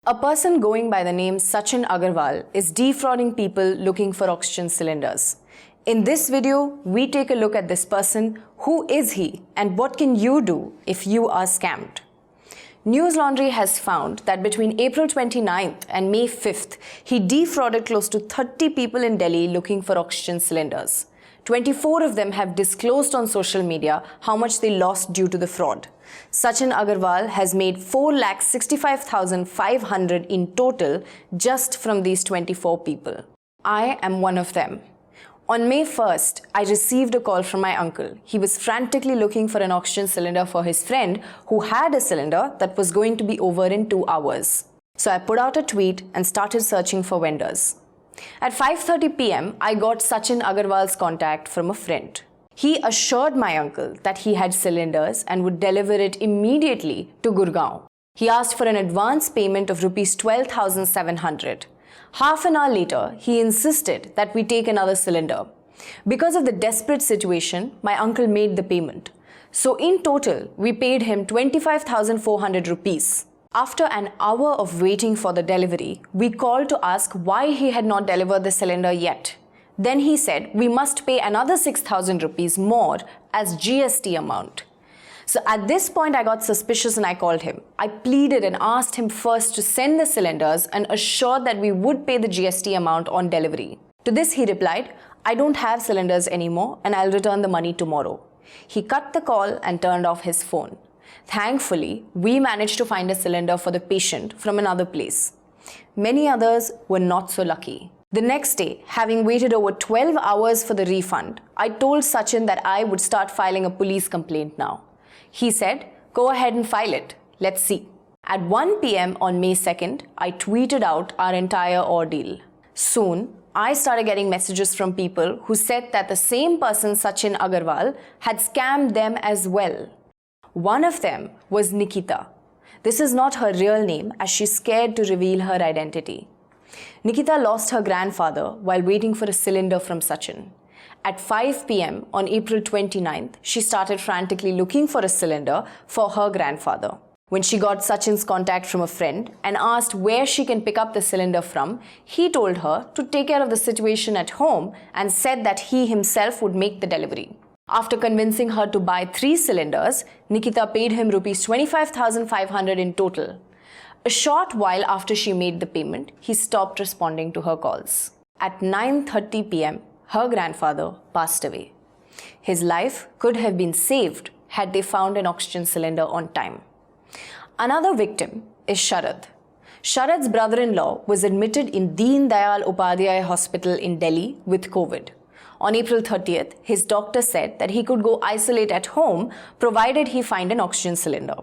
A person going by the name Sachin Agarwal is defrauding people looking for oxygen cylinders. In this video, we take a look at this person. Who is he and what can you do if you are scammed? News Laundry has found that between April 29th and May 5th, he defrauded close to 30 people in Delhi looking for oxygen cylinders. 24 of them have disclosed on social media how much they lost due to the fraud. Sachin Agarwal has made 4,65,500 in total just from these 24 people. I am one of them. On May 1st, I received a call from my uncle. He was frantically looking for an oxygen cylinder for his friend who had a cylinder that was going to be over in 2 hours. So I put out a tweet and started searching for vendors. At 5:30 p.m., I got Sachin Agarwal's contact from a friend. He assured my uncle that he had cylinders and would deliver it immediately to Gurgaon. He asked for an advance payment of Rs 12,700. Half an hour later, he insisted that we take another cylinder. Because of the desperate situation, my uncle made the payment. So in total, we paid him 25,400 rupees. After an hour of waiting for the delivery, we called to ask why he had not delivered the cylinder yet. Then he said we must pay another 6,000 rupees more as GST amount. So at this point, I got suspicious and I called him. I pleaded and asked him first to send the cylinders and assured that we would pay the GST amount on delivery. To this, he replied, I don't have cylinders anymore and I'll return the money tomorrow. He cut the call and turned off his phone. Thankfully, we managed to find a cylinder for the patient from another place. Many others were not so lucky. The next day, having waited over 12 hours for the refund, I told Sachin that I would start filing a police complaint now. He said, go ahead and file it. Let's see. At 1 p.m. on May 2nd, I tweeted out our entire ordeal. Soon, I started getting messages from people who said that the same person, Sachin Agarwal, had scammed them as well. One of them was Nikita. This is not her real name as she's scared to reveal her identity. Nikita lost her grandfather while waiting for a cylinder from Sachin. At 5 p.m. on April 29th, she started frantically looking for a cylinder for her grandfather. When she got Sachin's contact from a friend and asked where she can pick up the cylinder from, he told her to take care of the situation at home and said that he himself would make the delivery. After convincing her to buy 3 cylinders, Nikita paid him Rs 25,500 in total. A short while after she made the payment, he stopped responding to her calls. At 9:30 p.m., her grandfather passed away. His life could have been saved had they found an oxygen cylinder on time. Another victim is Sharad. Sharad's brother-in-law was admitted in Deen Dayal Upadhyay Hospital in Delhi with COVID. On April 30th, his doctor said that he could go isolate at home provided he find an oxygen cylinder.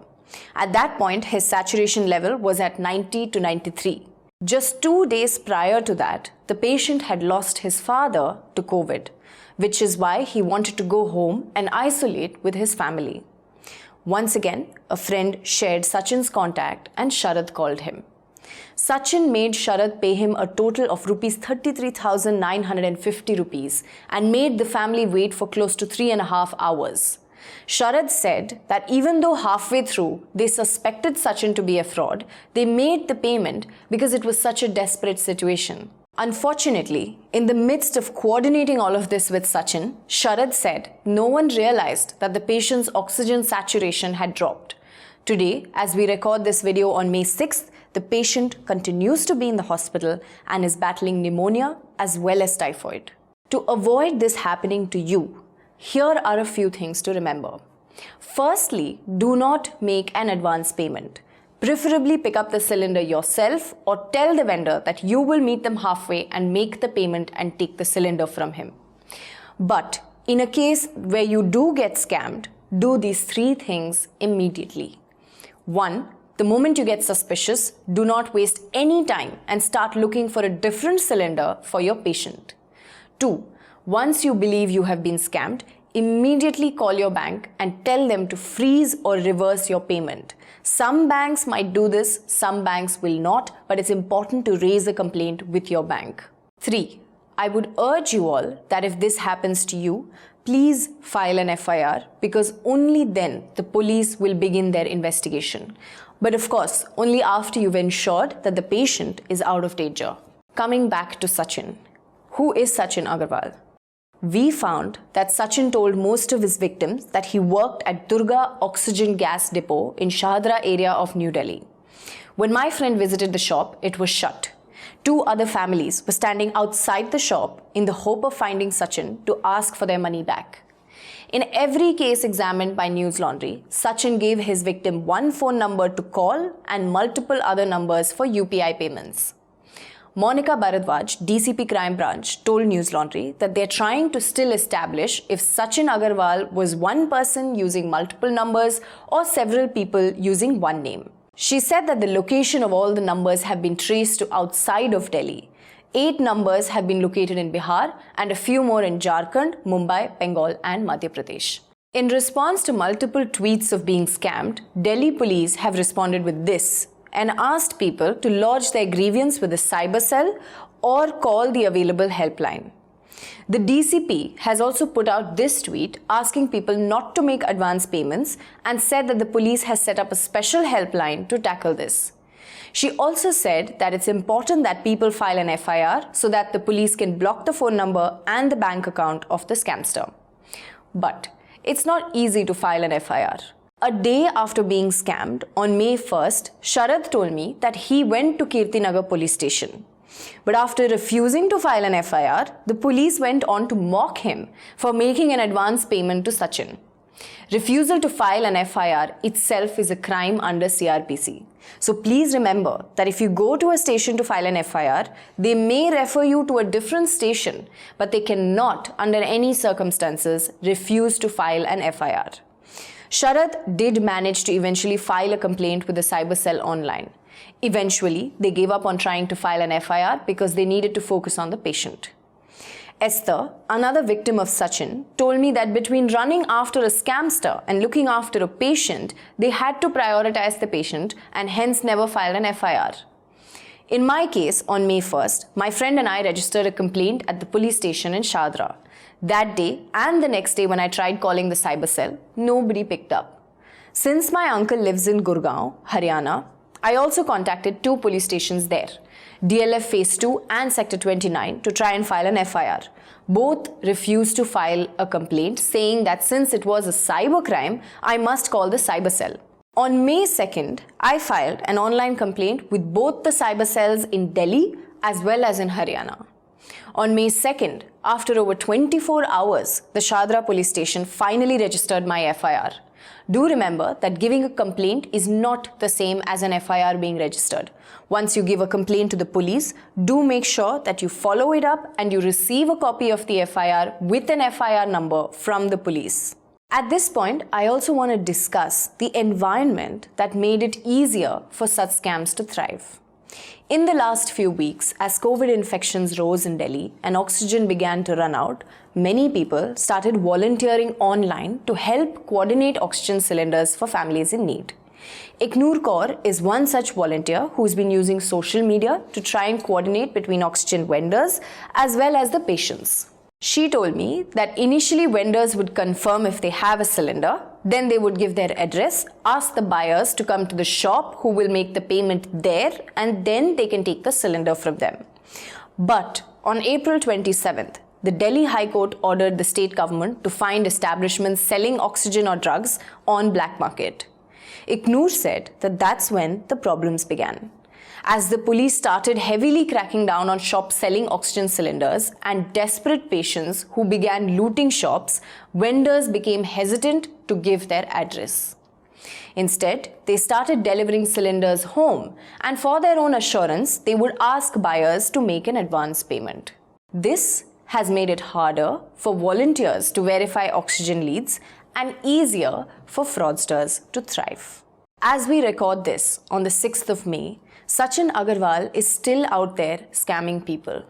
At that point, his saturation level was at 90 to 93. Just 2 days prior to that, the patient had lost his father to COVID, which is why he wanted to go home and isolate with his family. Once again, a friend shared Sachin's contact and Sharad called him. Sachin made Sharad pay him a total of Rs 33,950 rupees and made the family wait for close to 3.5 hours. Sharad said that even though halfway through they suspected Sachin to be a fraud, they made the payment because it was such a desperate situation. Unfortunately, in the midst of coordinating all of this with Sachin, Sharad said no one realized that the patient's oxygen saturation had dropped. Today, as we record this video on May 6th, the patient continues to be in the hospital and is battling pneumonia as well as typhoid. To avoid this happening to you, here are a few things to remember. Firstly, do not make an advance payment. Preferably pick up the cylinder yourself or tell the vendor that you will meet them halfway and make the payment and take the cylinder from him. But in a case where you do get scammed, do these 3 things immediately. 1. The moment you get suspicious, do not waste any time and start looking for a different cylinder for your patient. 2. Once you believe you have been scammed, immediately call your bank and tell them to freeze or reverse your payment. Some banks might do this, some banks will not, but it's important to raise a complaint with your bank. 3. I would urge you all that if this happens to you, please file an FIR because only then the police will begin their investigation. But of course, only after you've ensured that the patient is out of danger. Coming back to Sachin. Who is Sachin Agarwal? We found that Sachin told most of his victims that he worked at Durga Oxygen Gas Depot in Shahdra area of New Delhi. When my friend visited the shop, it was shut. 2 other families were standing outside the shop in the hope of finding Sachin to ask for their money back. In every case examined by News Laundry, Sachin gave his victim one phone number to call and multiple other numbers for UPI payments. Monica Bharadwaj, DCP Crime Branch, told News Laundry that they're trying to still establish if Sachin Agarwal was one person using multiple numbers or several people using one name. She said that the location of all the numbers have been traced to outside of Delhi. 8 numbers have been located in Bihar and a few more in Jharkhand, Mumbai, Bengal and Madhya Pradesh. In response to multiple tweets of being scammed, Delhi police have responded with this and asked people to lodge their grievance with the cyber cell or call the available helpline. The DCP has also put out this tweet asking people not to make advance payments and said that the police has set up a special helpline to tackle this. She also said that it's important that people file an FIR so that the police can block the phone number and the bank account of the scamster. But it's not easy to file an FIR. A day after being scammed, on May 1st, Sharad told me that he went to Kirtinagar police station. But after refusing to file an FIR, the police went on to mock him for making an advance payment to Sachin. Refusal to file an FIR itself is a crime under CRPC. So please remember that if you go to a station to file an FIR, they may refer you to a different station, but they cannot, under any circumstances, refuse to file an FIR. Sharad did manage to eventually file a complaint with the cyber cell online. Eventually, they gave up on trying to file an FIR because they needed to focus on the patient. Esther, another victim of Sachin, told me that between running after a scamster and looking after a patient, they had to prioritize the patient and hence never filed an FIR. In my case, on May 1st, my friend and I registered a complaint at the police station in Shahdra. That day and the next day when I tried calling the cyber cell, nobody picked up. Since my uncle lives in Gurgaon, Haryana, I also contacted 2 police stations there, DLF Phase 2 and Sector 29, to try and file an FIR. Both refused to file a complaint, saying that since it was a cyber crime, I must call the cyber cell. On May 2nd, I filed an online complaint with both the cyber cells in Delhi as well as in Haryana. On May 2nd, after over 24 hours, the Shahdra police station finally registered my FIR. Do remember that giving a complaint is not the same as an FIR being registered. Once you give a complaint to the police, do make sure that you follow it up and you receive a copy of the FIR with an FIR number from the police. At this point, I also want to discuss the environment that made it easier for such scams to thrive. In the last few weeks, as COVID infections rose in Delhi and oxygen began to run out, many people started volunteering online to help coordinate oxygen cylinders for families in need. Iknoor Kaur is one such volunteer who's been using social media to try and coordinate between oxygen vendors as well as the patients. She told me that initially vendors would confirm if they have a cylinder, then they would give their address, ask the buyers to come to the shop who will make the payment there, and then they can take the cylinder from them. But on April 27th, the Delhi High Court ordered the state government to find establishments selling oxygen or drugs on black market. Iknoor said that that's when the problems began. As the police started heavily cracking down on shops selling oxygen cylinders and desperate patients who began looting shops, vendors became hesitant to give their address. Instead, they started delivering cylinders home, and for their own assurance, they would ask buyers to make an advance payment. This has made it harder for volunteers to verify oxygen leads and easier for fraudsters to thrive. As we record this on the 6th of May, Sachin Agarwal is still out there scamming people.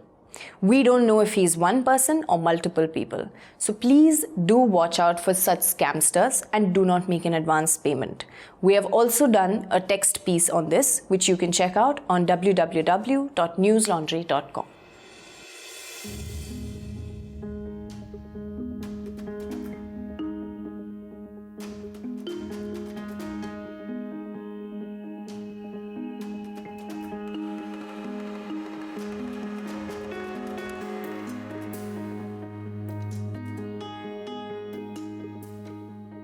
We don't know if he's one person or multiple people. So please do watch out for such scamsters and do not make an advance payment. We have also done a text piece on this, which you can check out on www.newslaundry.com.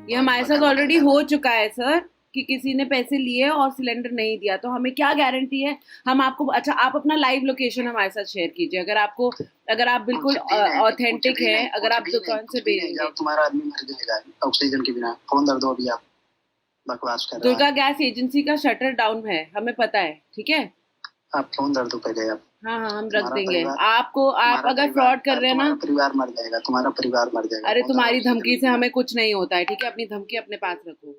ये हमारे साथ already हो चुका है sir, कि किसी ने पैसे लिए और सिलेंडर नहीं दिया, तो हमें क्या गारंटी है? हम आपको, अच्छा आप अपना लाइव लोकेशन हमारे साथ शेयर कीजिए, अगर आपको, अगर आप बिल्कुल ऑथेंटिक है, अगर आप दुकान से भेजेंगे। तुम्हारा आदमी मर जाएगा ऑक्सीजन के बिना। फोन कर दो, अभी आप बकवास कर रहे दुर्गा गैस एजेंसी का शटर डाउन है, हमें पता है, ठीक है। आप फोन कर दो पहले आप। हाँ हाँ, हम रख देंगे आपको। आप अगर फ्रॉड कर रहे हैं ना, परिवार मर जाएगा, तुम्हारा परिवार मर जाएगा। अरे तुम्हारी धमकी से हमें कुछ नहीं होता है, ठीक है, अपनी धमकी अपने पास रखो।